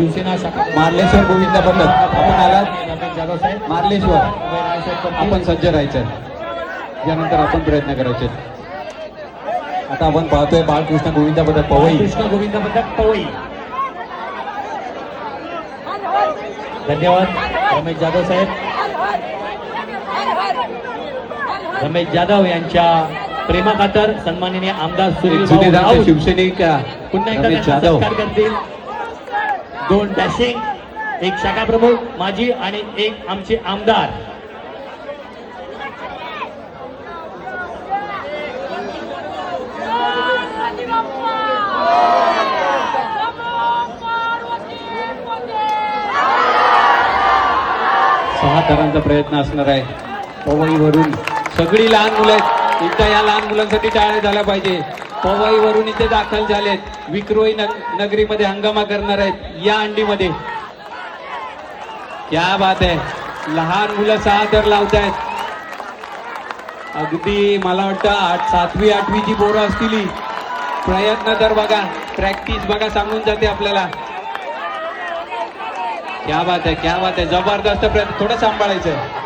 शिवसेना शाखा मार्लेश्वर गोविंद पद्धत आपण आलात रमेश जाधव साहेब मार्लेश्वर आपण सज्ज राहायचं यानंतर आपण प्रयत्न करायचे आता आपण पाहतोय बाळकृष्ण गोविंद पद्धत पवई कृष्ण गोविंद पद्धत पवई धन्यवाद रमेश जाधव साहेब रमेश जाधव यांच्या प्रेमाखातर सन्माननीय आमदार सुनील जुने भाऊ दाते राऊत शिवसैनिक पुन्हा एकदा रमेश त्यांचा जाधव सत्कार करतील. 2 डॅशिंग एक शाखा प्रमुख माजी आणि एक आमचे आमदार सहा तरांचा प्रयत्न असणार आहे पवईवरून सगळी लहान मुलं आहेत एकदा या लहान मुलांसाठी टाळ्या झाल्या पाहिजे पवईवरून इथे दाखल झालेत विक्रोळी नगरीमध्ये हंगामा करणार आहेत या अंडीमध्ये क्या बात आहे लहान मुलं 6 तर लावतायत अगदी मला वाटतं 7वी 8वीची पोरं असतील प्रयत्न तर बघा प्रॅक्टिस बघा सांगून जाते आपल्याला क्या बात आहे जबरदस्त प्रयत्न थोडं सांभाळायचं